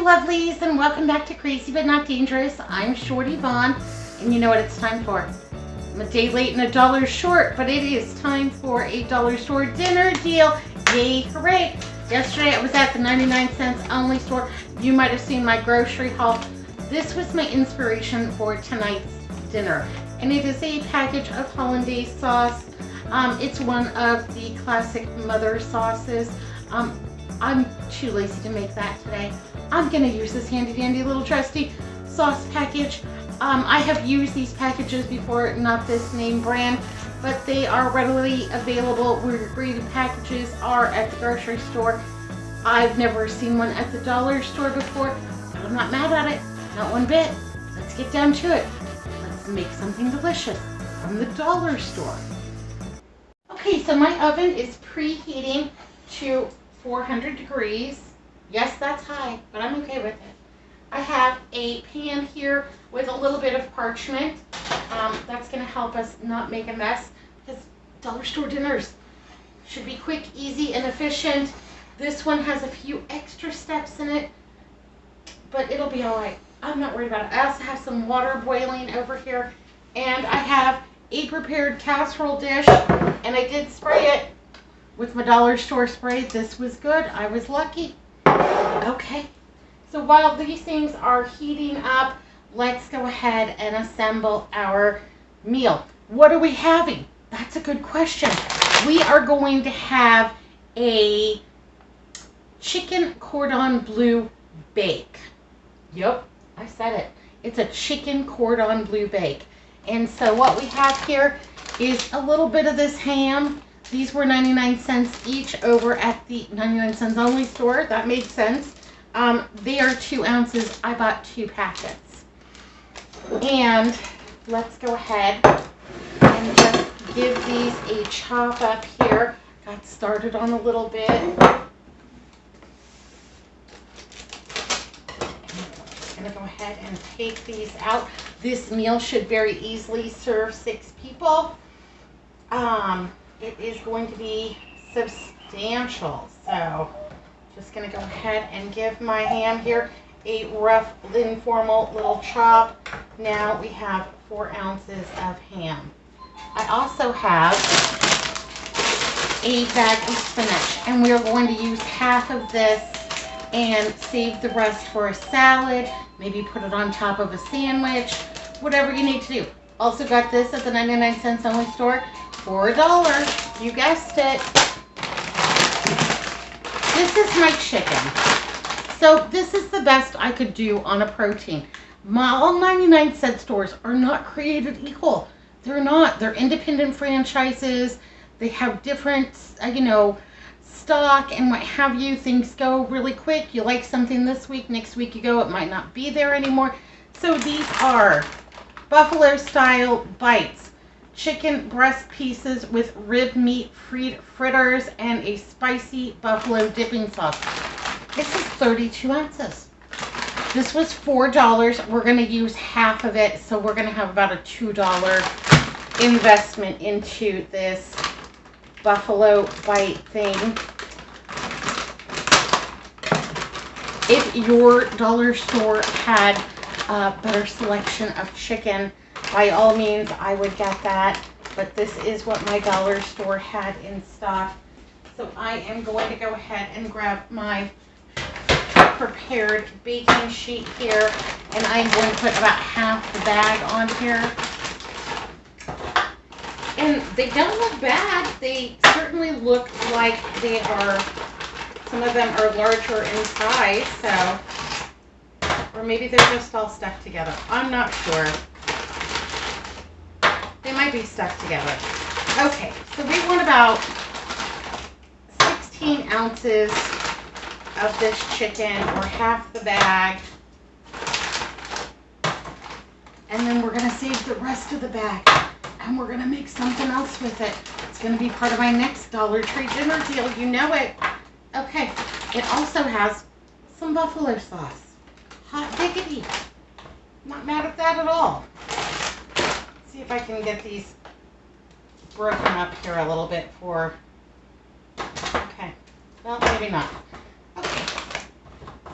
lovelies, and welcome back to Crazy But Not Dangerous. I'm Shorty Vaughn, and you know what it's time for. I'm a day late and $1 short, but it is time for a dollar store dinner deal. Yay, hooray! Yesterday I was at the 99 cents only store. You might have seen my grocery haul. This was my inspiration for tonight's dinner, and it is a package of Hollandaise sauce. It's one of the classic mother sauces. I'm too lazy to make that today. I'm gonna use this handy dandy little trusty sauce package. I have used these packages before, not this name brand, but they are readily available where graded packages are at the grocery store. I've never seen one at the dollar store before, but I'm not mad at it, not one bit. Let's get down to it. Let's make something delicious from the dollar store. Okay, so my oven is preheating to 400 degrees. Yes, that's high, but I'm okay with it. I have a pan here with a little bit of parchment. That's going to help us not make a mess, because dollar store dinners should be quick, easy, and efficient. This one has a few extra steps in it, but it'll be all right. I'm not worried about it. I also have some water boiling over here, and I have a prepared casserole dish, and I did spray it with my dollar store spray. This was good. I was lucky. Okay, so while these things are heating up, let's go ahead and assemble our meal. What are we having? That's a good question. We are going to have a chicken cordon bleu bake. Yep, I said it. It's a chicken cordon bleu bake. And so what we have here is a little bit of this ham. These were 99 cents each over at the 99 cents only store. That made sense. They are 2 ounces. I bought 2 packets. And let's go ahead and just give these a chop up here. Got started on a little bit. I'm going to go ahead and take these out. This meal should very easily serve 6 people. It is going to be substantial, so just going to go ahead and give my ham here a rough, informal little chop. Now we have 4 ounces of ham. I also have a bag of spinach, and we are going to use half of this and save the rest for a salad, maybe put it on top of a sandwich, whatever you need to do. Also got this at the 99 cents only store for $1. You guessed it. This is my chicken. So this is the best I could do on a protein. All 99 cent stores are not created equal. They're not. They're independent franchises. They have different, stock and what have you. Things go really quick. You like something this week, next week you go, it might not be there anymore. So these are buffalo style bites, chicken breast pieces with rib meat fritters, and a spicy buffalo dipping sauce. This is 32 ounces. This was $4. We're going to use half of it, so we're going to have about a $2 investment into this buffalo bite thing. If your dollar store had a better selection of chicken, by all means I would get that, but this is what my dollar store had in stock. So I am going to go ahead and grab my prepared baking sheet here, and I'm going to put about half the bag on here. And they don't look bad. They certainly look like they are, some of them are larger in size, so, or maybe they're just all stuck together. I'm not sure. They might be stuck together. Okay, so we want about 16 ounces of this chicken, or half the bag. And then we're going to save the rest of the bag, and we're going to make something else with it. It's going to be part of my next Dollar Tree dinner deal. You know it. Okay, it also has some buffalo sauce. Hot diggity. Not mad at that at all. Let's see if I can get these broken up here a little bit for, okay, well, maybe not. Okay,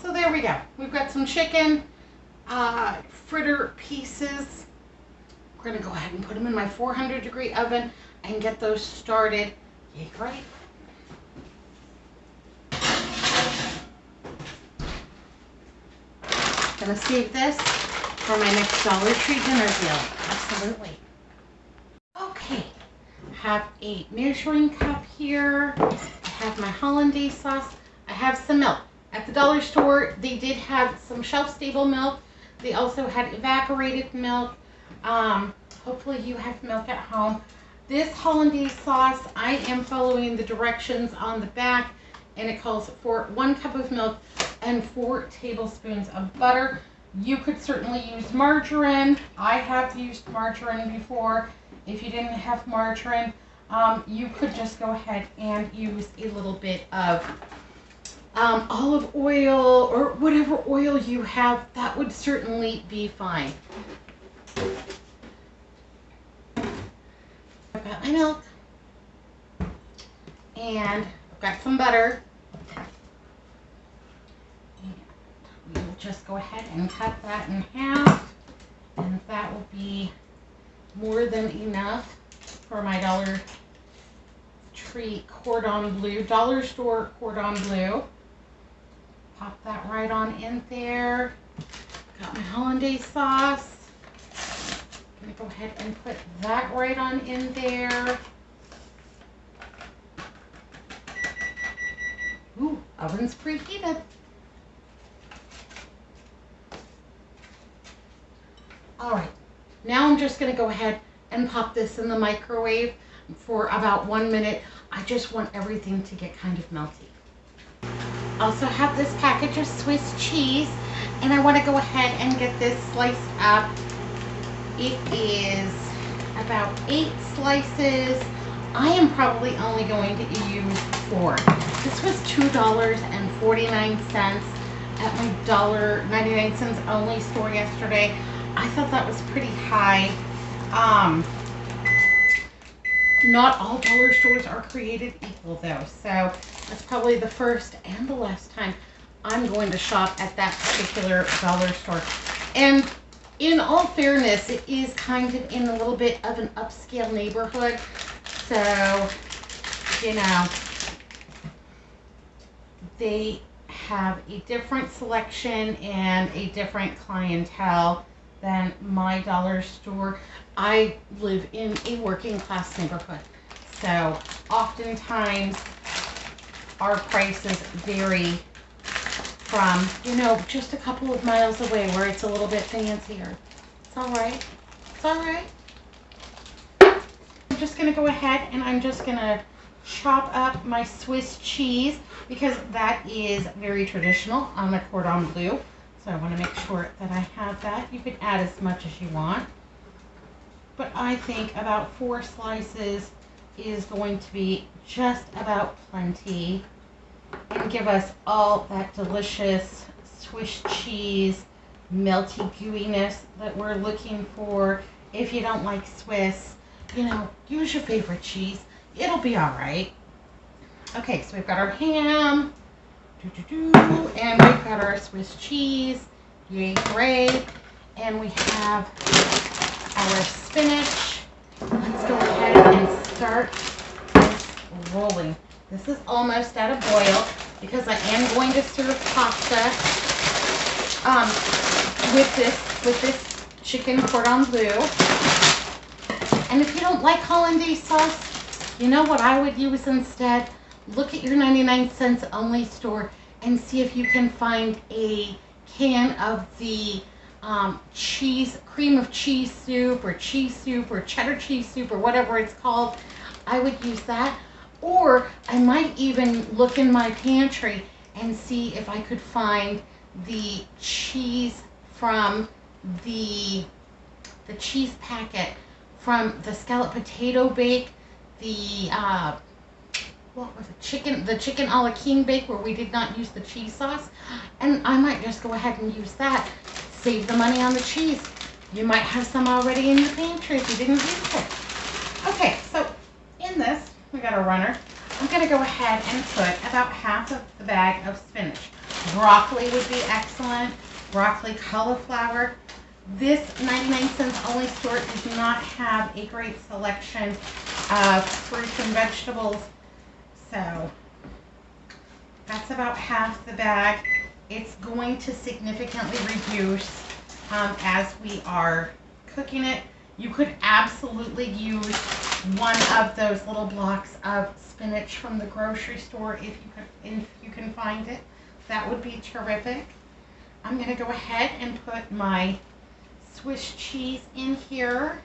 so there we go. We've got some chicken fritter pieces. We're going to go ahead and put them in my 400-degree oven and get those started. Yay, right? Gonna save this for my next Dollar Tree dinner deal. Absolutely. Okay, have a measuring cup here. I have my Hollandaise sauce. I have some milk. At the dollar store, they did have some shelf-stable milk. They also had evaporated milk. Hopefully you have milk at home. This Hollandaise sauce, I am following the directions on the back, and it calls for 1 cup of milk and 4 tablespoons of butter. You could certainly use margarine. I have used margarine before. If you didn't have margarine, you could just go ahead and use a little bit of olive oil or whatever oil you have. That would certainly be fine. I've got my milk and I've got some butter. We'll just go ahead and cut that in half, and that will be more than enough for my Dollar Tree Cordon Bleu, dollar store Cordon Bleu. Pop that right on in there. Got my Hollandaise sauce. I'm gonna go ahead and put that right on in there. Ooh, oven's preheated. All right, now I'm just gonna go ahead and pop this in the microwave for about 1 minute. I just want everything to get kind of melty. Also have this package of Swiss cheese, and I wanna go ahead and get this sliced up. It is about 8 slices. I am probably only going to use 4. This was $2.49 at my $1.99 only store yesterday. I thought that was pretty high. Not all dollar stores are created equal though, so that's probably the first and the last time I'm going to shop at that particular dollar store. And in all fairness, it is kind of in a little bit of an upscale neighborhood, so you know, they have a different selection and a different clientele than my dollar store. I live in a working class neighborhood, so oftentimes our prices vary from, you know, just a couple of miles away where it's a little bit fancier. It's all right. It's all right. I'm just going to go ahead and I'm just going to chop up my Swiss cheese because that is very traditional on the Cordon Bleu. So I want to make sure that I have that. You can add as much as you want, but I think about 4 slices is going to be just about plenty and give us all that delicious Swiss cheese melty gooiness that we're looking for. If you don't like Swiss, you know, use your favorite cheese. It'll be all right. Okay, so we've got our ham. And we've got our Swiss cheese, yay great, and we have our spinach. Let's go ahead and start this rolling. This is almost at a boil because I am going to serve pasta with this chicken cordon bleu. And if you don't like Hollandaise sauce, you know what I would use instead? Look at your 99 cents only store and see if you can find a can of the cream of cheese soup or cheddar cheese soup or whatever it's called. I would use that. Or I might even look in my pantry and see if I could find the cheese from the cheese packet from the scallop potato bake, the what was it, the chicken a la king bake where we did not use the cheese sauce, and I might just go ahead and use that. Save the money on the cheese. You might have some already in your pantry if you didn't use it. Okay, so in this, we got a runner. I'm going to go ahead and put about half of the bag of spinach. Broccoli would be excellent. Broccoli, cauliflower. This 99-cents only store does not have a great selection of fruits and vegetables. So that's about half the bag. It's going to significantly reduce as we are cooking it. You could absolutely use one of those little blocks of spinach from the grocery store if you can find it. That would be terrific. I'm going to go ahead and put my Swiss cheese in here.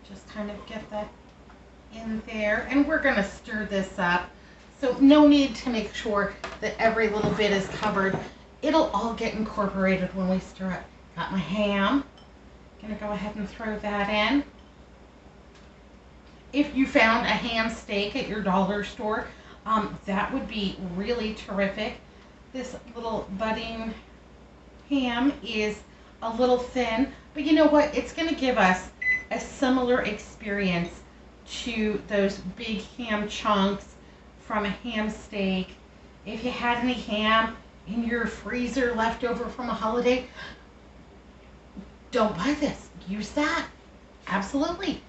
Just kind of get that in there, and we're going to stir this up. So no need to make sure that every little bit is covered. It'll all get incorporated when we stir it. Got my ham. Gonna go ahead and throw that in. If you found a ham steak at your dollar store, that would be really terrific. This little budding ham is a little thin, but you know what? It's gonna give us a similar experience to those big ham chunks from a ham steak. If you had any ham in your freezer left over from a holiday, don't buy this. Use that. Absolutely.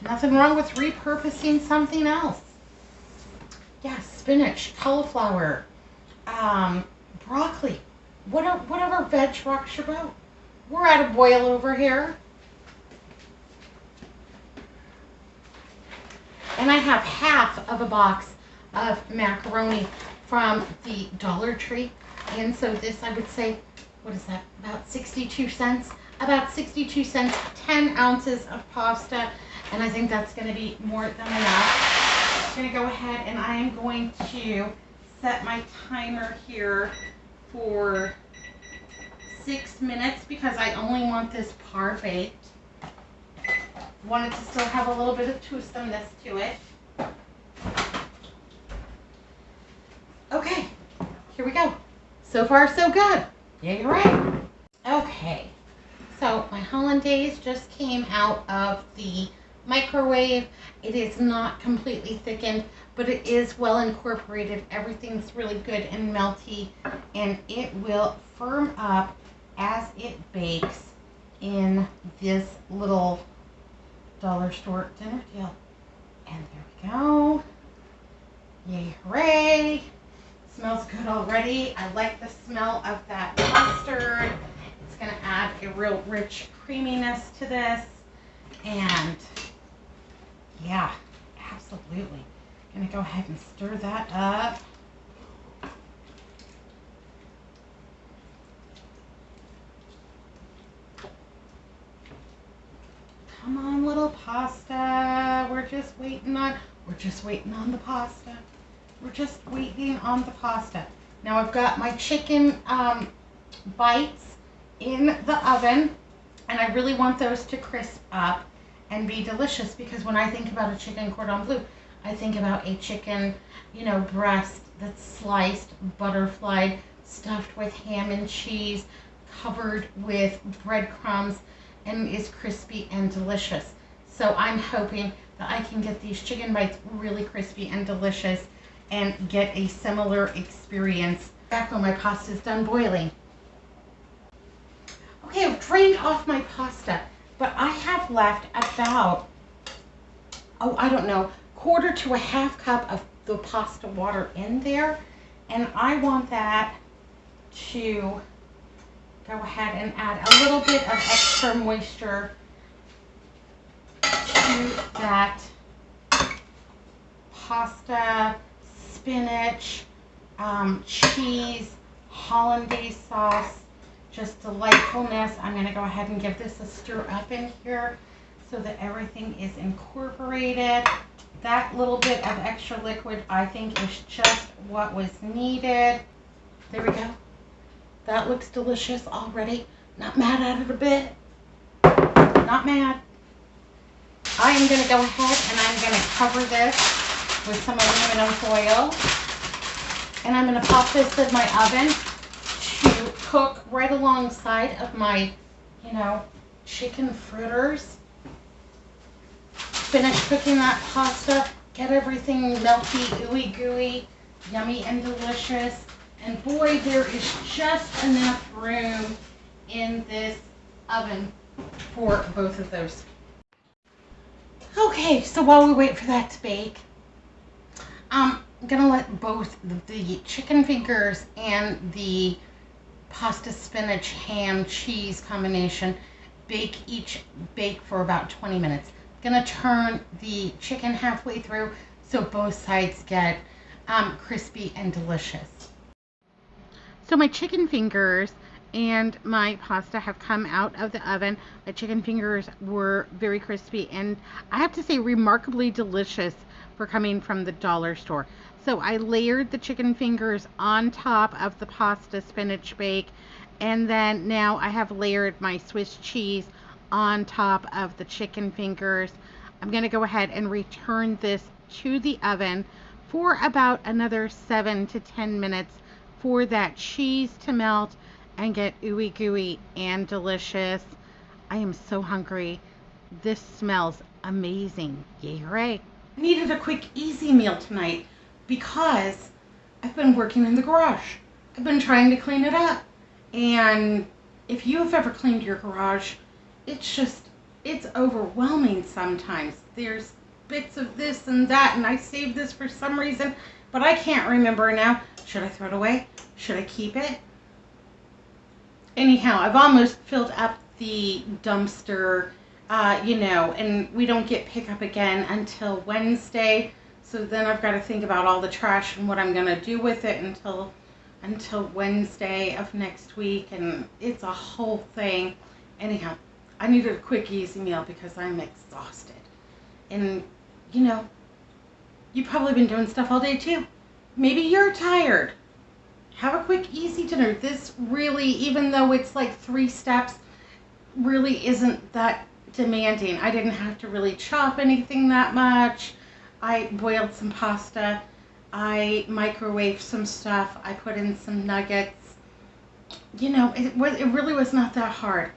Nothing wrong with repurposing something else. Yeah, spinach, cauliflower, broccoli, whatever veg rocks your boat. We're at a boil over here. And I have half of a box of macaroni from the Dollar Tree. And so this, I would say, what is that? About 62 cents. About 62 cents, 10 ounces of pasta. And I think that's going to be more than enough. I'm going to go ahead and I am going to set my timer here for 6 minutes because I only want this par baked. Want it to still have a little bit of toothsomeness to it. Okay, here we go. So far, so good. Yeah, you're right. Okay, so my Hollandaise just came out of the microwave. It is not completely thickened, but it is well incorporated. Everything's really good and melty, and it will firm up as it bakes in this little dollar store dinner deal. And there we go. Yay, hooray. Smells good already. I like the smell of that mustard. It's going to add a real rich creaminess to this. And yeah, absolutely. Going to go ahead and stir that up. Come on, little pasta. We're just waiting on the pasta. We're just waiting on the pasta. Now I've got my chicken bites in the oven, and I really want those to crisp up and be delicious because when I think about a chicken cordon bleu, I think about a chicken, breast that's sliced, butterflied, stuffed with ham and cheese, covered with breadcrumbs, and is crispy and delicious. So I'm hoping that I can get these chicken bites really crispy and delicious and get a similar experience back when my pasta is done boiling. Okay, I've drained off my pasta, but I have left about, I don't know, quarter to a half cup of the pasta water in there, and I want that to go ahead and add a little bit of extra moisture to that pasta, spinach, cheese, Hollandaise sauce, just delightfulness. I'm going to go ahead and give this a stir up in here so that everything is incorporated. That little bit of extra liquid I think is just what was needed. There we go. That looks delicious already. Not mad at it a bit. Not mad. I am going to go ahead and I'm going to cover this with some aluminum foil. And I'm going to pop this in my oven to cook right alongside of my, chicken fritters. finished cooking that pasta. Get everything melty, ooey gooey, yummy and delicious. And boy, there is just enough room in this oven for both of those. Okay, so while we wait for that to bake, I'm gonna let both the chicken fingers and the pasta spinach ham cheese combination bake for about 20 minutes. Gonna turn the chicken halfway through so both sides get crispy and delicious. So my chicken fingers and my pasta have come out of the oven. My chicken fingers were very crispy and I have to say remarkably delicious for coming from the dollar store. So I layered the chicken fingers on top of the pasta spinach bake, and then now I have layered my Swiss cheese on top of the chicken fingers. I'm going to go ahead and return this to the oven for about another 7 to 10 minutes for that cheese to melt and get ooey gooey and delicious. I am so hungry. This smells amazing. Yay, hooray. I needed a quick, easy meal tonight because I've been working in the garage. I've been trying to clean it up. And if you have ever cleaned your garage, it's overwhelming sometimes. There's bits of this and that, and I saved this for some reason, but I can't remember now. Should I throw it away? Should I keep it? Anyhow, I've almost filled up the dumpster, and we don't get pickup again until Wednesday. So then I've got to think about all the trash and what I'm going to do with it until Wednesday of next week. And it's a whole thing. Anyhow, I needed a quick, easy meal because I'm exhausted. And, you've probably been doing stuff all day too. Maybe you're tired. Have a quick, easy dinner. This really, even though it's like 3 steps, really isn't that demanding. I didn't have to really chop anything that much. I boiled some pasta. I microwaved some stuff. I put in some nuggets. It really was not that hard.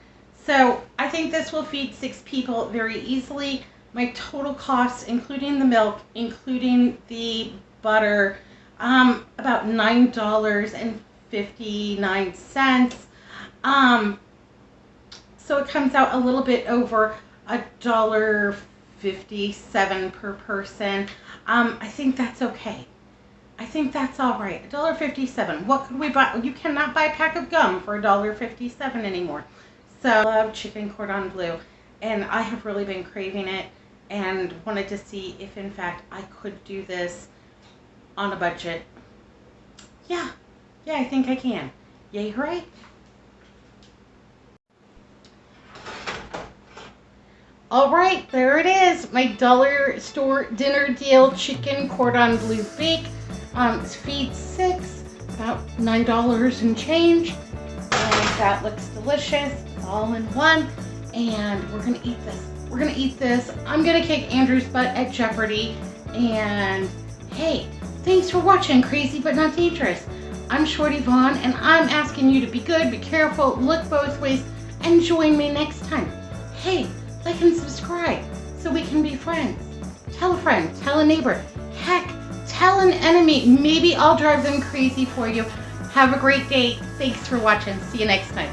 So I think this will feed 6 people very easily. My total cost, including the milk, including the butter, about $9.59. So it comes out a little bit over $1.57 per person. I think that's okay. I think that's all right. $1.57. What could we buy? You cannot buy a pack of gum for $1.57 anymore. So I love chicken cordon bleu, and I have really been craving it and wanted to see if in fact I could do this on a budget. Yeah, I think I can. Yay, hooray. All right, there it is. My dollar store dinner deal chicken cordon bleu bake. Feed 6, about $9 and change. And that looks delicious. It's all in one. And we're gonna eat this. I'm gonna kick Andrew's butt at Jeopardy. And hey, thanks for watching Crazy But Not Dangerous. I'm Shorty Vaughn, and I'm asking you to be good, be careful, look both ways, and join me next time. Hey, like and subscribe so we can be friends. Tell a friend, tell a neighbor, heck, tell an enemy. Maybe I'll drive them crazy for you. Have a great day. Thanks for watching. See you next time.